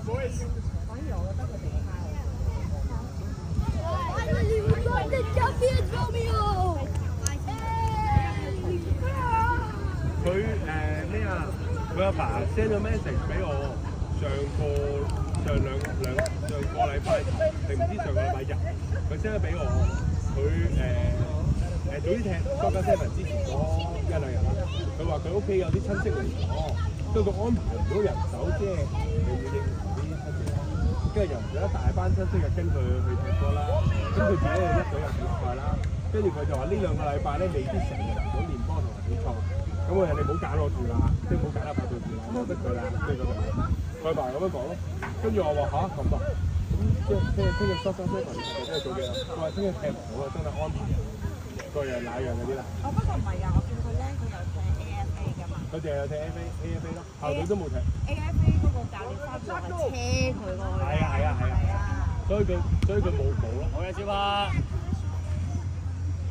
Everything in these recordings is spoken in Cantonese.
反而我覺得佢哋太。佢咩啊？佢阿爸 send 咗 message 俾我，上個禮拜定唔知上個禮拜日，佢 send 咗俾我。佢早啲踢多加7之前嗰1-2日啦。佢話佢屋企有啲親戚嚟咗，不過佢安排唔到人手，即係又要應付啲親戚啦。跟住又唔想一大班親戚就跟佢去踢波啦。咁佢自己又一隊又比賽啦。跟住佢就話呢2個禮拜咧未必成日嚟到練波同埋比賽。咁我話你唔好揀我住啦，即係唔好揀阿伯做住啦，由得佢啦，即係咁樣。佢阿爸咁樣講咯。跟住我話嚇咁啊，咁即係聽日收真係做嘅啦。佢話聽日踢唔到啊，真係安排個樣那樣嗰啲啦。不過唔係啊，我見佢咧，佢有踢 AFA 㗎嘛。佢淨係有踢 AFA 咯，校隊都冇踢。AFA 嗰個教練翻咗係車佢過去。係啊，所以佢冇咯。好嘅，小花。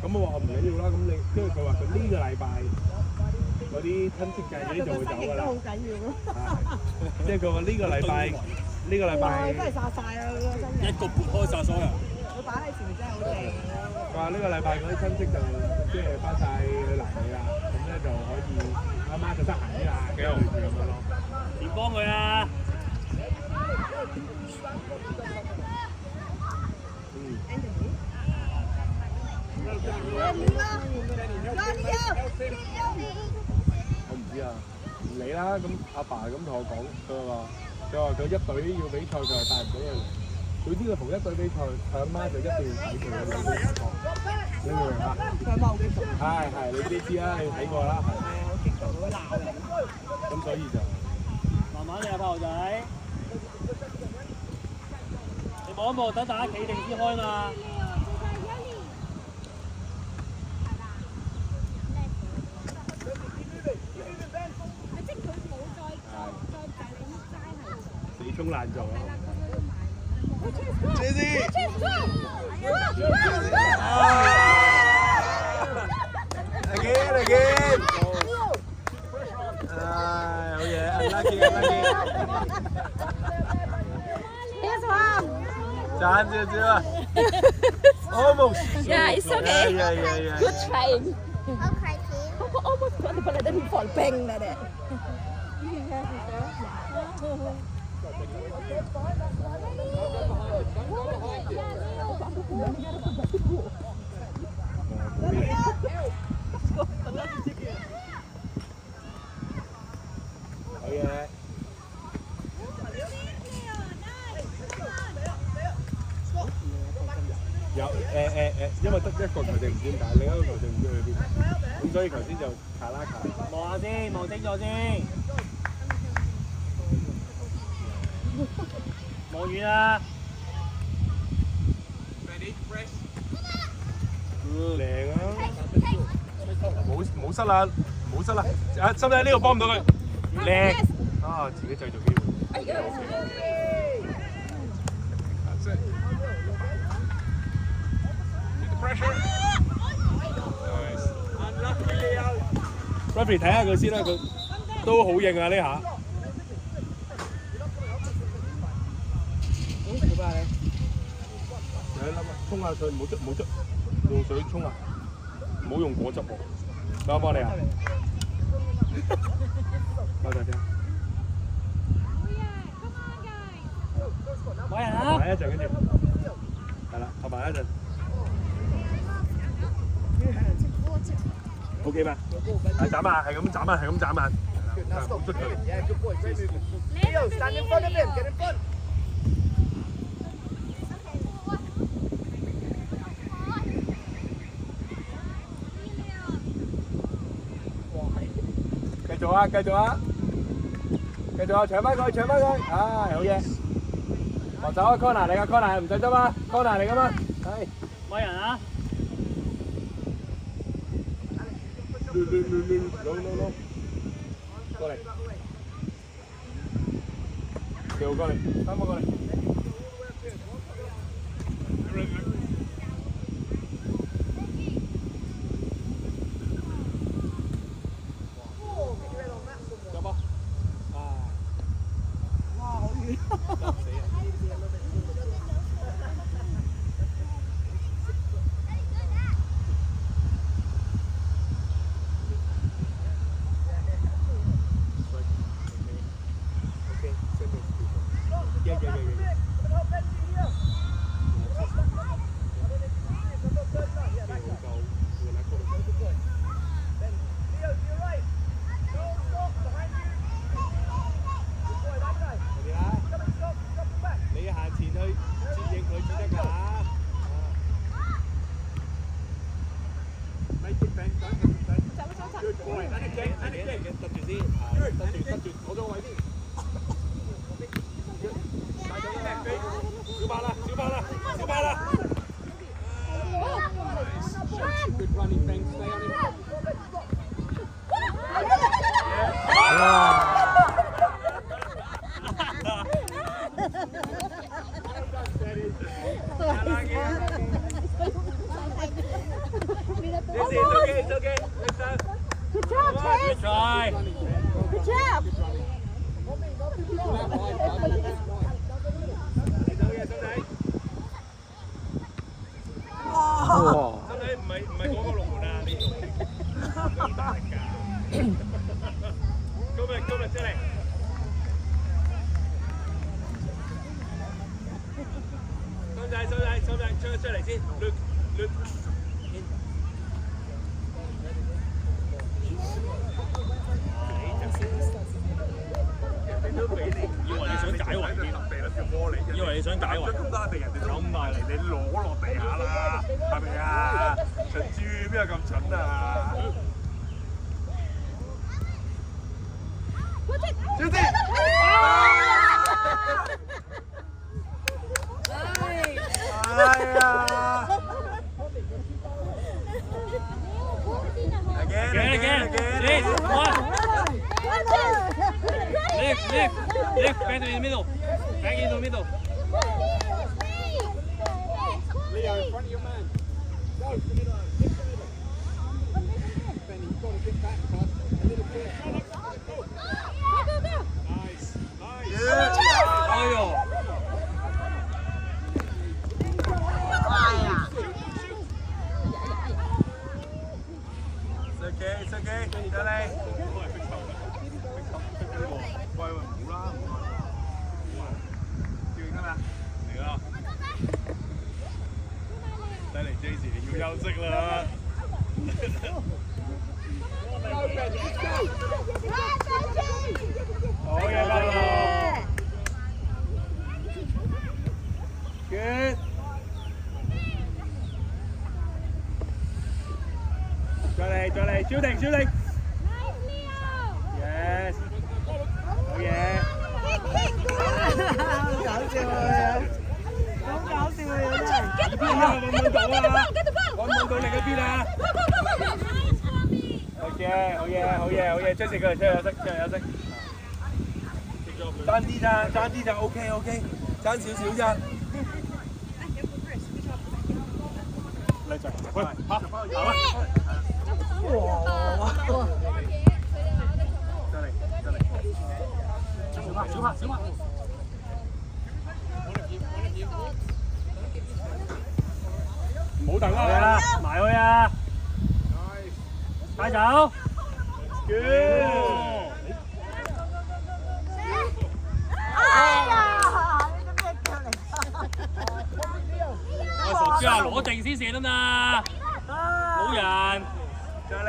咁我話唔緊要啦，咁你跟住佢話佢呢個禮拜嗰啲親戚計嗰啲就會走㗎啦。好緊要咯。即係佢話呢個禮拜。真係殺晒啊！一個撥開晒所有人。佢擺喺前面真係好正。佢話呢個禮拜嗰啲親戚就即係翻晒去南美啦，咁咧就可以阿媽就得閒啲啦，幾好咁樣咯。點幫佢啊？我唔知啊，唔理啦。咁阿爸咁同我講，佢話佢一隊要比賽，佢話帶唔到佢嚟。總之佢同一隊比賽，佢阿媽就一定要睇佢嘅比賽。你明唔明啊？佢冇嘅。係，你知啦，你睇過啦。我極度會鬧你。咁所以就慢慢嚟啊，炮仔。你望一望，等大家企定先開嘛。衝爛咗。Again。好嘢 ，unlucky。Here's one。賺少。Almost。Yeah, it's okay. Yeah. Good trying. Okay, kid. Almost got the ball then fall bang like that. 有因為得一個球證唔知點解，另一個球證唔知去邊，咁所以頭先就卡拉卡。望下先，望清楚先。望遠啊！靚啊！冇失啦，冇失啦！啊，心仔呢個幫唔到佢，靚啊！自己製造機會。Referee 睇下佢先啦，佢都好硬啊呢下。做咩啊你？你諗啊，沖下水，唔好捽，用水沖啊，唔好用果汁喎。等我幫你啊。多謝先。冇人啊！埋一陣跟住，係啦，合埋一陣。OK 嘛？係斬啊，係咁斬啊，係咁斬啊，冇捽佢。繼續啊，搶翻佢，唉，好嘢！防守啊 ，corner 嚟㗎 ，corner 唔使執啊 ，corner 嚟㗎嘛，係。冇人啊！攞，過嚟，跳過嚟，三個過嚟。有冇？哇，好遠！你行前去接應佢先得㗎。得住先，得住，攞咗個位先。小巴啦，小巴啦，小巴啦。Good running, thanks. Stay on him. It's okay. Good job, Good Chase. try. Good job. Wow. 唔係嗰個龍門啊，呢度咁大力㗎。今日出嚟。收仔，出嚟先，捋。人哋都俾你，以為你想解圍添，以為你想解圍。咁大力，人哋都咁大力，你攞落地下啦，係咪啊？陳豬邊有咁蠢啊？小姐，哎呀！ Again. Lift, one. Lift. Back in the middle. Leo, in front of your man. Go. Benny, you've got to get back, bud. A little bit. Nice. Yeah. Oh, yo. It's okay. 得你。喂，唔好啦，叫緊啦，嚟啦！睇嚟 Jay 你要休息啦。好嘢啦 ！Good。再嚟，小定。Yes。好嘢。好搞笑啊！揾到你嗰邊啊 ！OK， 好嘢 ，Jesse 佢出去休息。爭啲咋 ，OK， 爭少少咋。嚟就，喂，跑啦！哇！再嚟，小拍。唔好等啦，埋去啊！快走！ Good。我傻豬啊，攞定先射得嘛！好人。再嚟，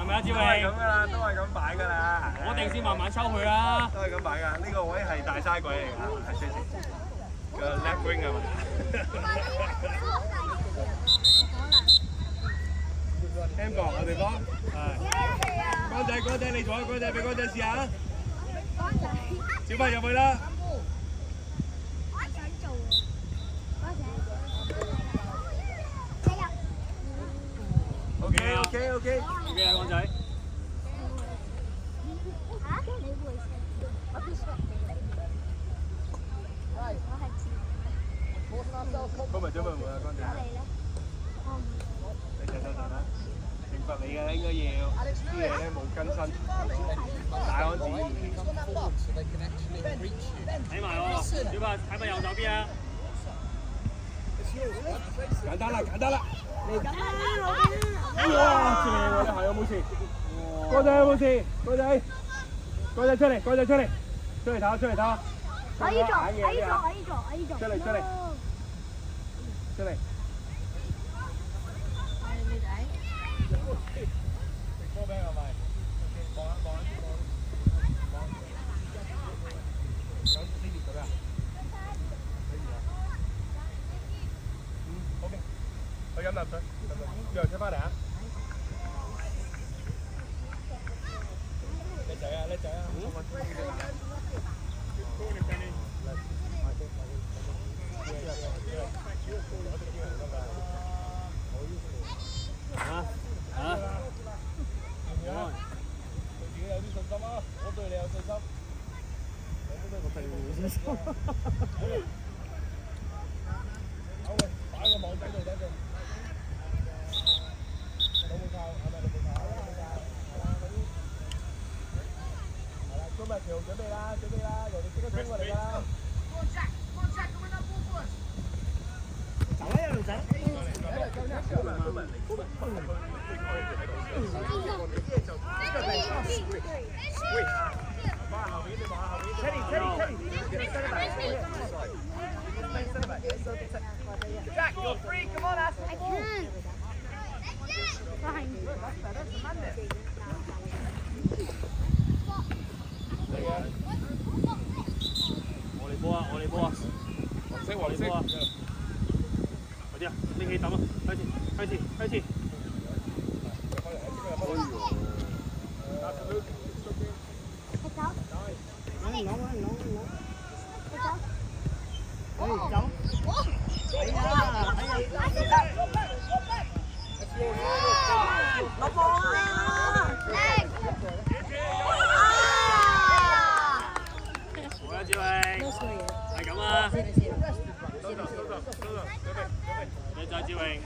係咪啊，志都係榮？咁噶啦，都係咁擺噶啦。攞定先慢慢抽佢啦。都係咁擺噶，呢個位係大嘥鬼嚟㗎，係 Jesse 個 left wing 係咪？聽過我哋幫，係。乾仔，你做啊，乾仔俾乾仔試下。小輝入去啦。OK。咩啊，光仔？咁咪做咩會啊，乾仔？你等啦，懲罰你嘅應該要啲嘢咧冇更新，大安旨意。睇埋喎，小白睇埋右手邊啊！簡單啦，嚟緊啦！哇，正喎，你係有冇事？乾仔有冇事？乾仔出嚟，出嚟唞。阿姨做，出嚟。波俾係咪？望下。有呢條咁啊？好嘅。去飲啖水，約出翻嚟啊！叻仔啊！對自己有啲信心啊！我對你有信心。我對你冇信心。好嘅，擺個網仔度得嘅。老母靠，係咪老母靠？係啦，今日條準備啦，人哋即刻衝過嚟㗎啦！走啊，有女仔！Jack, you're free. Come on, Aston. I can't. Fine. 我嚟波啊！黃色。快啲啊！拎起抌啊！開始。係咁啊！你再志榮。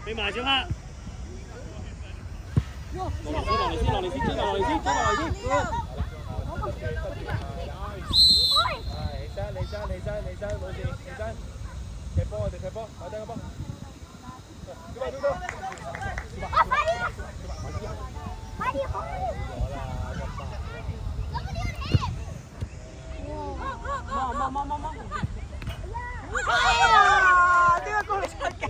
俾埋小黑。落嚟先。起身，離身，冇事，起身。踢波，我哋踢波，快啲個波。冇。哎呀，點解過嚟出㗎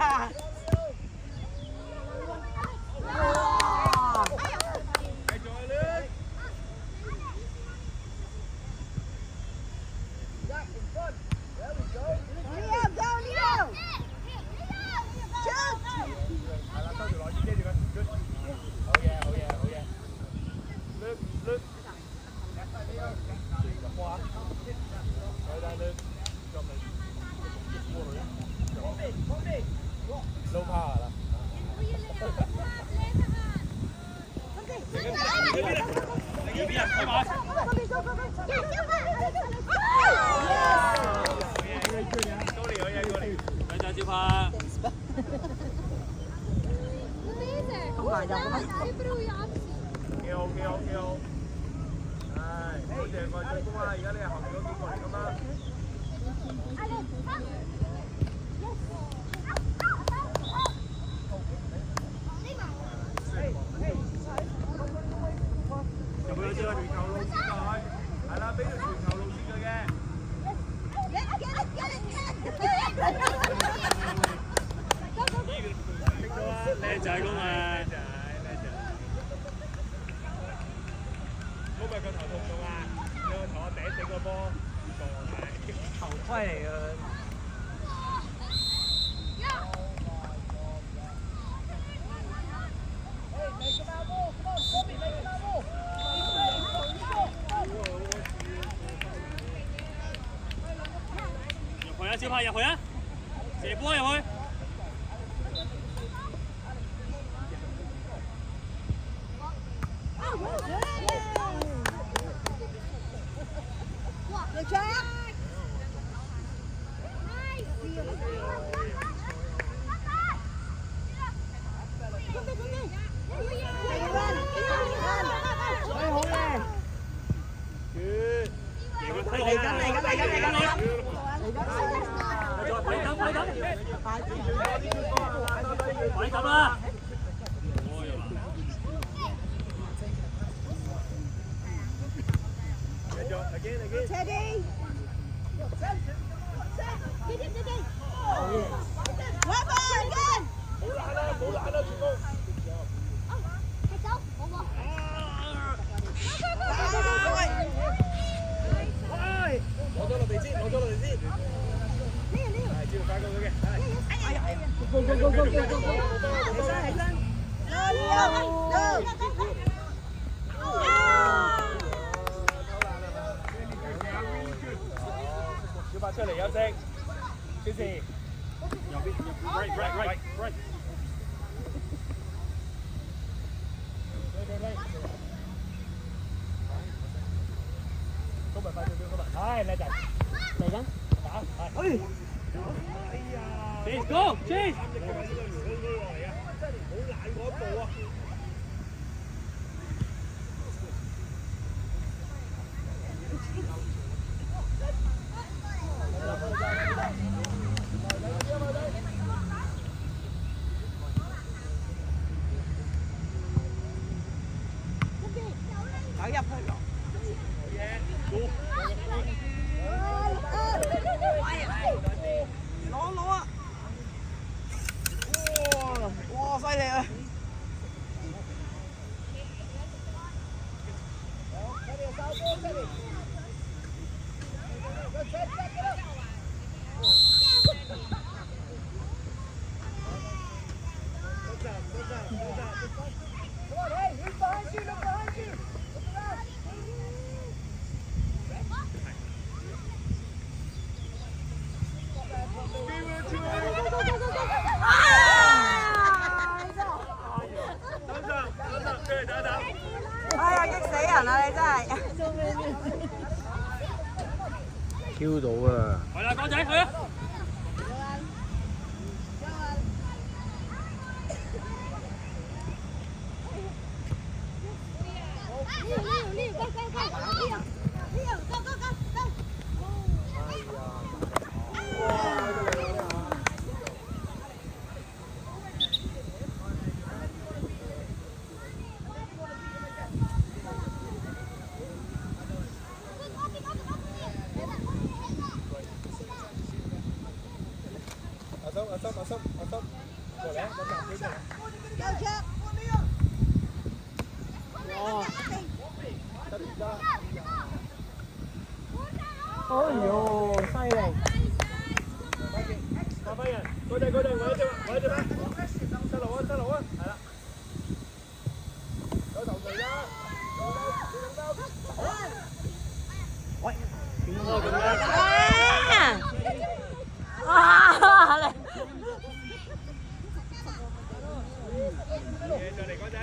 ？low power 啦。呢邊啊，開馬。過嚟，兩隻接拍。咁快就咩？幾好。唉，多謝各位進攻啊！而家你係後面嗰幾個嚟㗎嘛？有冇有傳球路線佢？係啦，俾條傳球路線佢嘅。靚仔公啊！嗰咪個頭痛咗啊！你個頭啊頂整個波，頭盔嚟㗎。入去啊！小派入去啊！射波入去。嚟緊！快咁啦！車機。攞咗落地先，攞咗落地先。係，照快過佢嘅。起身。小白出嚟休息。小時。右邊。Right。今日快啲今日。係，靚仔。嚟緊。打。係。哎呀。Cheese go cheese。好難嗰一步啊！走入去咯。攞啊！哇！犀利啊！哎呀！激死人啊！你真係。挑到啊！係啦，江仔去啊！阿心，過嚟，揾啖水過嚟。哎呦，犀利！發揮人，嗰隻，揾隻咩？七路啊，係啦。有頭槌啦！喂！再嚟講仔。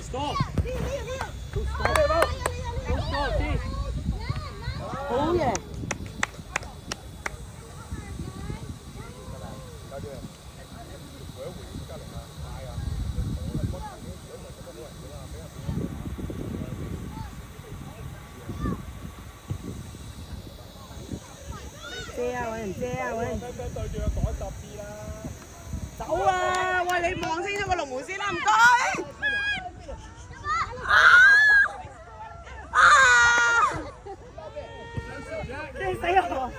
Stop！好嘢！遮啊！揾人遮啊！揾人。對住佢講10次啦。走啊！喂，你望清楚個龍門先啦，唔該。你死我！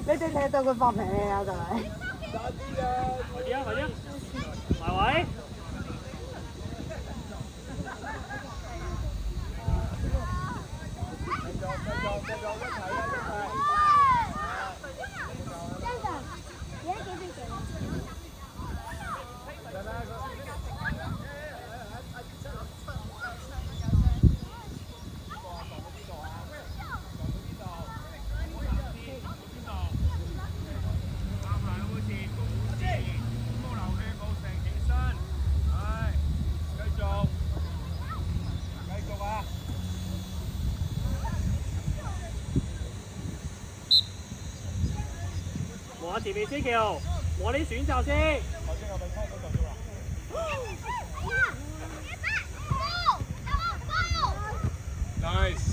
你哋踢到佢發脾氣啊！就係。快啲啊！埋位。我前面先橋。我啲選擇先。Nice。